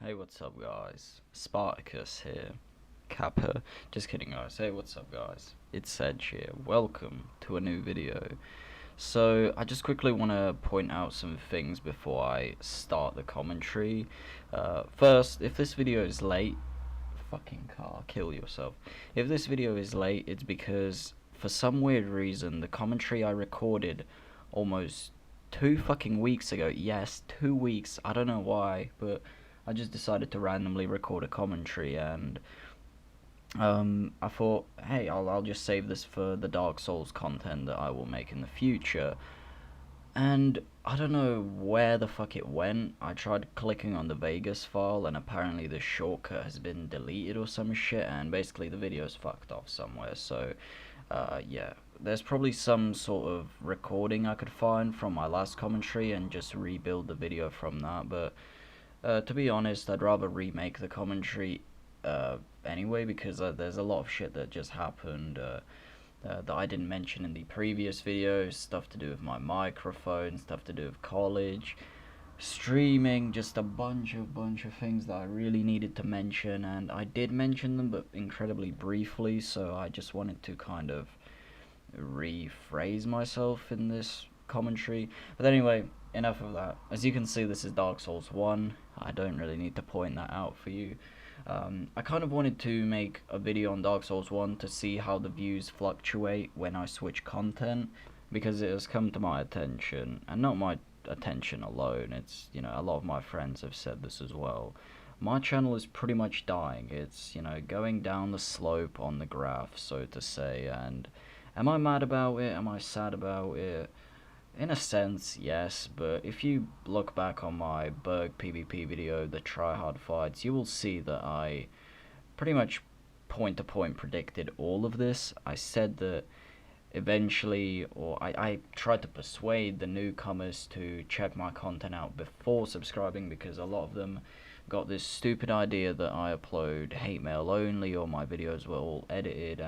Hey, what's up, guys? Spartacus here. Kappa. Just kidding, guys. Hey, what's up, guys? It's Sedge here. Welcome to a new video. So, I just quickly want to point out some things before I start the commentary. First, if this video is late, fucking car, kill yourself. If this video is late, it's because, for some weird reason, the commentary I recorded almost 2 fucking weeks ago. Yes, 2 weeks. I don't know why, but I just decided to randomly record a commentary, and I thought, hey, I'll just save this for the Dark Souls content that I will make in the future. And I don't know where the fuck it went. I tried clicking on the Vegas file, and apparently the shortcut has been deleted or some shit, and basically the video's fucked off somewhere. So yeah, there's probably some sort of recording I could find from my last commentary and just rebuild the video from that, but to be honest, I'd rather remake the commentary anyway, because there's a lot of shit that just happened that I didn't mention in the previous videos. Stuff to do with my microphone, stuff to do with college, streaming, just a bunch of things that I really needed to mention, and I did mention them, but incredibly briefly. So I just wanted to kind of rephrase myself in this commentary. But anyway, enough of that. As you can see, this is Dark Souls 1. I don't really need to point that out for you. I kind of wanted to make a video on Dark Souls 1 to see how the views fluctuate when I switch content, because it has come to my attention, and not my attention alone, it's, a lot of my friends have said this as well. My channel is pretty much dying. It's, going down the slope on the graph, so to say, and am I mad about it? Am I sad about it? In a sense, yes, but if you look back on my Berg PvP video, the tryhard fights, you will see that I pretty much point to point predicted all of this. I said that eventually, or I tried to persuade the newcomers to check my content out before subscribing, because a lot of them got this stupid idea that I upload hate mail only, or my videos were all edited,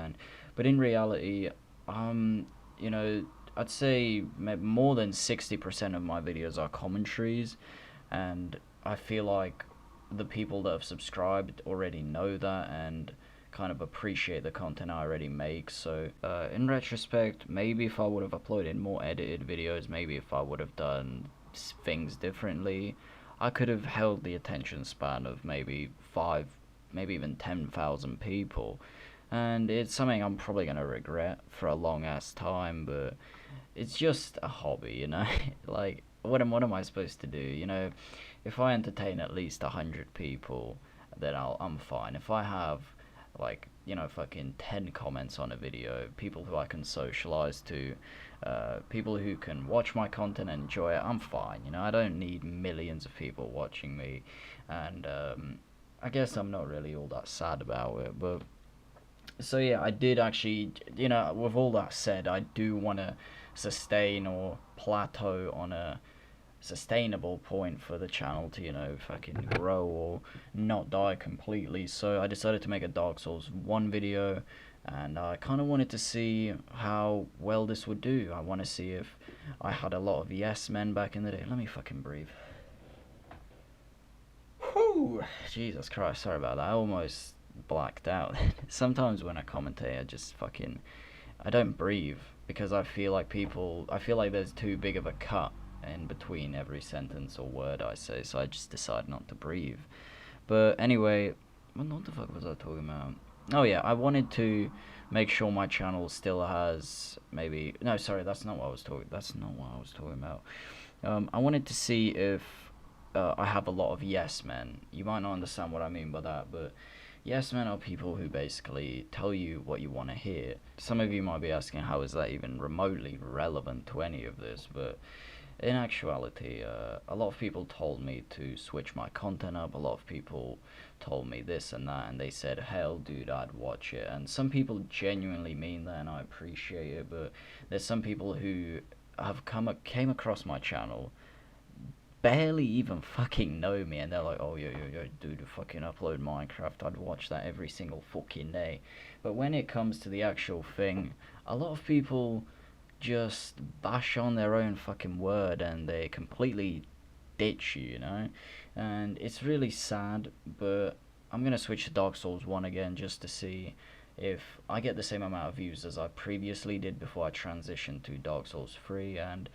but in reality, you know, I'd say more than 60% of my videos are commentaries, and I feel like the people that have subscribed already know that and kind of appreciate the content I already make. So in retrospect, maybe if I would have uploaded more edited videos, maybe if I would have done things differently, I could have held the attention span of maybe 5, maybe even 10,000 people. And it's something I'm probably going to regret for a long ass time, but it's just a hobby, like, what am I supposed to do? If I entertain at least 100 people, then I'm fine. If I have, like, fucking 10 comments on a video, people who I can socialize to, people who can watch my content and enjoy it, I'm fine. I don't need millions of people watching me, and I guess I'm not really all that sad about it. But so yeah, I did actually, with all that said, I do want to sustain or plateau on a sustainable point for the channel to, fucking grow or not die completely. So I decided to make a Dark Souls 1 video, and I kind of wanted to see how well this would do. I want to see if I had a lot of yes men back in the day. Let me fucking breathe. Whew. Jesus Christ, sorry about that. I almost blacked out. Sometimes when I commentate, I don't breathe, because I feel like there's too big of a cut in between every sentence or word I say, so I just decide not to breathe. But anyway, what the fuck was I talking about? Oh yeah, I wanted to make sure my channel still has no, sorry, that's not what I was talking about. I wanted to see if I have a lot of yes men. You might not understand what I mean by that, but yes men are people who basically tell you what you want to hear. Some of you might be asking, how is that even remotely relevant to any of this? But in actuality, a lot of people told me to switch my content up. A lot of people told me this and that, and they said, hell dude, I'd watch it. And some people genuinely mean that, and I appreciate it, but there's some people who have came across my channel, barely even fucking know me, and they're like, oh, yo, dude, fucking upload Minecraft, I'd watch that every single fucking day. But when it comes to the actual thing, a lot of people just bash on their own fucking word, and they completely ditch you, you know? And it's really sad, but I'm gonna switch to Dark Souls 1 again just to see if I get the same amount of views as I previously did before I transitioned to Dark Souls 3. And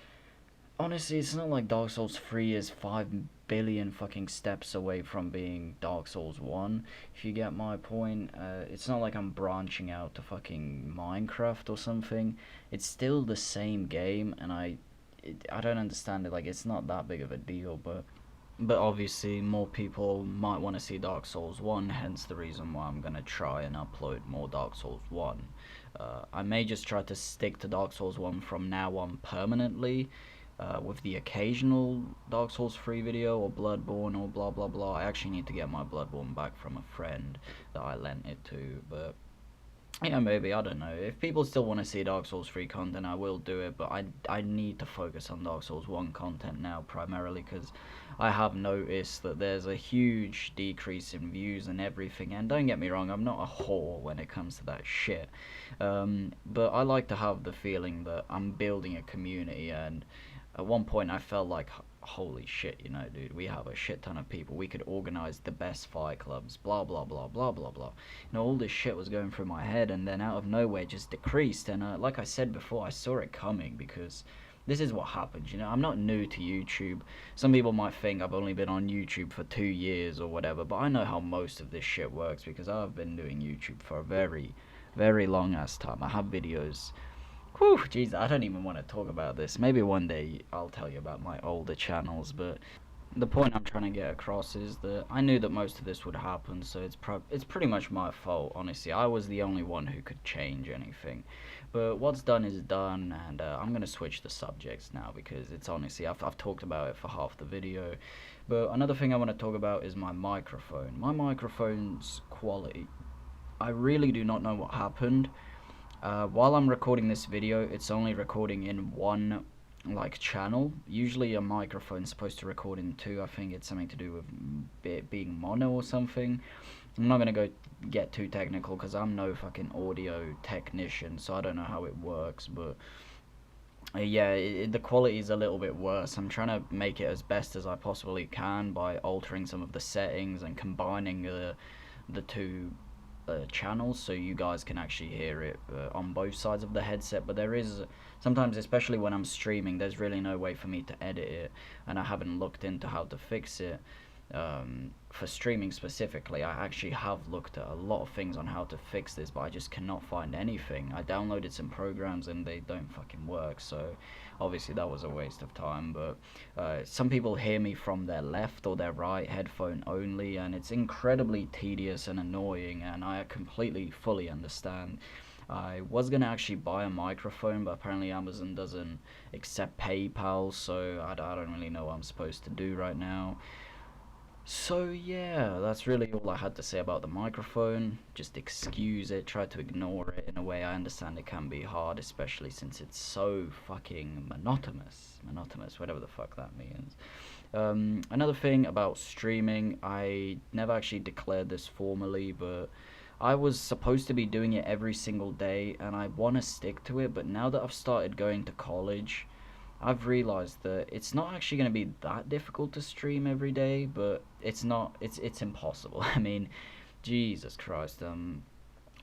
honestly, it's not like Dark Souls 3 is 5 billion fucking steps away from being Dark Souls 1, if you get my point. It's not like I'm branching out to fucking Minecraft or something. It's still the same game, and I don't understand it. Like, it's not that big of a deal, but obviously more people might want to see Dark Souls 1, hence the reason why I'm gonna try and upload more Dark Souls 1. I may just try to stick to Dark Souls 1 from now on permanently, with the occasional Dark Souls 3 video or Bloodborne or blah blah blah. I actually need to get my Bloodborne back from a friend that I lent it to, but yeah, maybe, I don't know. If people still want to see Dark Souls 3 content, I will do it, but I need to focus on Dark Souls 1 content now, primarily, because I have noticed that there's a huge decrease in views and everything, and don't get me wrong, I'm not a whore when it comes to that shit, but I like to have the feeling that I'm building a community, and at one point I felt like, holy shit, you know, dude, we have a shit ton of people, we could organize the best fight clubs, blah blah blah blah blah blah. You know, all this shit was going through my head, and then out of nowhere just decreased. And like I said before, I saw it coming, because this is what happens, you know. I'm not new to YouTube. Some people might think I've only been on YouTube for 2 years or whatever, but I know how most of this shit works, because I've been doing YouTube for a very, very long ass time. I have videos. Whew, jeez, I don't even want to talk about this. Maybe one day I'll tell you about my older channels, but the point I'm trying to get across is that I knew that most of this would happen, so it's pretty much my fault, honestly. I was the only one who could change anything. But what's done is done, and I'm going to switch the subjects now, because it's honestly, I've talked about it for half the video. But another thing I want to talk about is my microphone. My microphone's quality. I really do not know what happened. While I'm recording this video, it's only recording in one like channel. Usually a microphone's supposed to record in two. I think it's something to do with it being mono or something. I'm not gonna get too technical, because I'm no fucking audio technician, so I don't know how it works, but yeah, the quality is a little bit worse. I'm trying to make it as best as I possibly can by altering some of the settings and combining the two channels, so you guys can actually hear it on both sides of the headset. But there is sometimes, especially when I'm streaming, there's really no way for me to edit it, and I haven't looked into how to fix it. For streaming specifically, I actually have looked at a lot of things on how to fix this, but I just cannot find anything. I downloaded some programs and they don't fucking work, so obviously that was a waste of time. But some people hear me from their left or their right headphone only, and it's incredibly tedious and annoying, and I completely fully understand. I was gonna actually buy a microphone, but apparently Amazon doesn't accept PayPal, so I don't really know what I'm supposed to do right now. So yeah, that's really all I had to say about the microphone. Just excuse it, try to ignore it. In a way, I understand it can be hard, especially since it's so fucking monotonous, whatever the fuck that means. Another thing about streaming, I never actually declared this formally, but I was supposed to be doing it every single day, and I want to stick to it, but now that I've started going to college, I've realized that it's not actually going to be that difficult to stream every day, but it's not, it's impossible. I mean, Jesus Christ,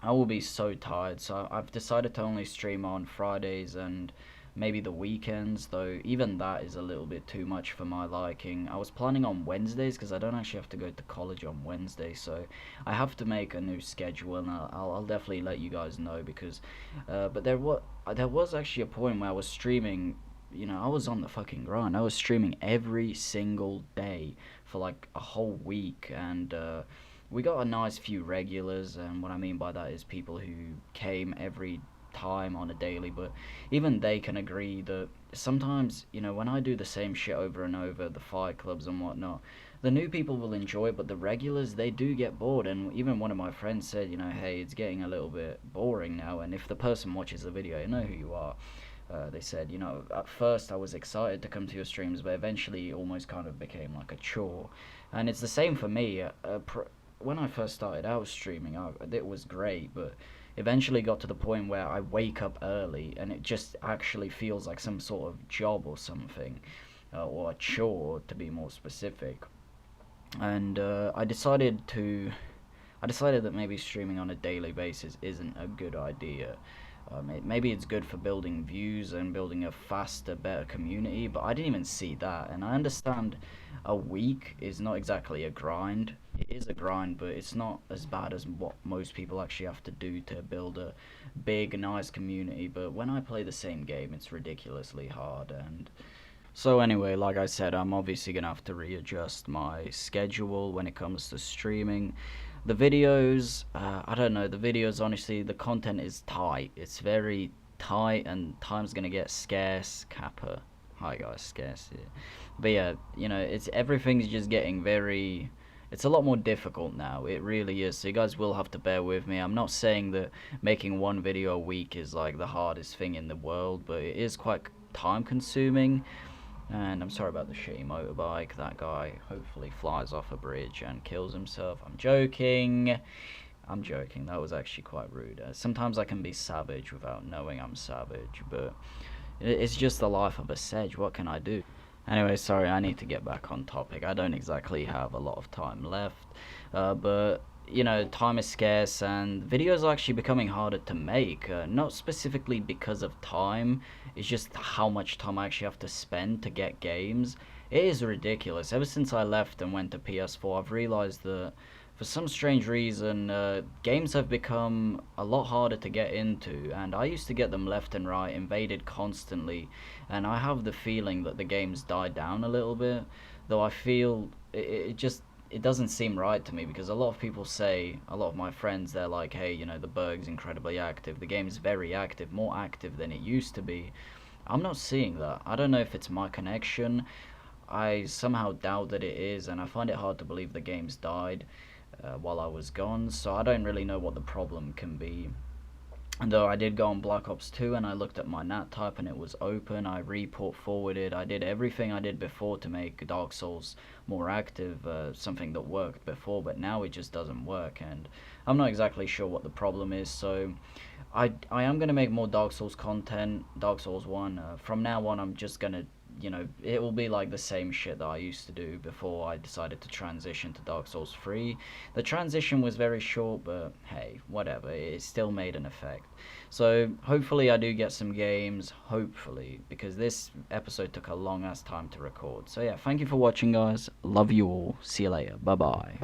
I will be so tired, so I've decided to only stream on Fridays and maybe the weekends, though even that is a little bit too much for my liking. I was planning on Wednesdays, because I don't actually have to go to college on Wednesday, so I have to make a new schedule, and I'll definitely let you guys know, because, but there was actually a point where I was streaming. You know, I was on the fucking grind. I was streaming every single day for like a whole week, and we got a nice few regulars, and what I mean by that is people who came every time on a daily, but even they can agree that sometimes, you know, when I do the same shit over and over, the fight clubs and whatnot, the new people will enjoy it, but the regulars, they do get bored. And even one of my friends said, you know, hey, it's getting a little bit boring now, and if the person watches the video, you know who you are. They said, you know, at first I was excited to come to your streams, but eventually it almost kind of became like a chore. And it's the same for me. When I first started out streaming, it was great, but eventually got to the point where I wake up early and it just actually feels like some sort of job or something. or a chore to be more specific. And I decided that maybe streaming on a daily basis isn't a good idea. Maybe it's good for building views and building a faster, better community, but I didn't even see that. And I understand a week is not exactly a grind. It is a grind, but it's not as bad as what most people actually have to do to build a big, nice community. But when I play the same game, it's ridiculously hard. And so anyway, like I said, I'm obviously gonna have to readjust my schedule when it comes to streaming. The videos, I don't know, the videos, honestly, the content is tight. It's very tight, and time's gonna get scarce. Kappa. Hi guys, scarce. Yeah. But yeah, it's everything's just getting very. It's a lot more difficult now. It really is. So you guys will have to bear with me. I'm not saying that making one video a week is like the hardest thing in the world, but it is quite time consuming. And I'm sorry about the shitty motorbike. That guy hopefully flies off a bridge and kills himself. I'm joking. I'm joking. That was actually quite rude. Sometimes I can be savage without knowing I'm savage, but it's just the life of a Sedge. What can I do? Anyway, sorry, I need to get back on topic. I don't exactly have a lot of time left, but time is scarce, and videos are actually becoming harder to make. Not specifically because of time, it's just how much time I actually have to spend to get games. It is ridiculous. Ever since I left and went to PS4, I've realized that for some strange reason, games have become a lot harder to get into, and I used to get them left and right, invaded constantly, and I have the feeling that the game's died down a little bit, though I feel it doesn't seem right to me, because a lot of people say, a lot of my friends, they're like, hey, the bug's incredibly active, the game's very active, more active than it used to be. I'm not seeing that. I don't know if it's my connection. I somehow doubt that it is, and I find it hard to believe the game's died while I was gone, so I don't really know what the problem can be. And though I did go on Black Ops 2 and I looked at my NAT type and it was open, I report forwarded, I did everything I did before to make Dark Souls more active, something that worked before, but now it just doesn't work, and I'm not exactly sure what the problem is, so I am going to make more Dark Souls content, Dark Souls 1. From now on, I'm just going to, it will be like the same shit that I used to do before I decided to transition to Dark Souls 3. The transition was very short, but hey, whatever, it still made an effect. So hopefully I do get some games, hopefully, because this episode took a long ass time to record. So yeah, thank you for watching, guys. Love you all. See you later. Bye bye.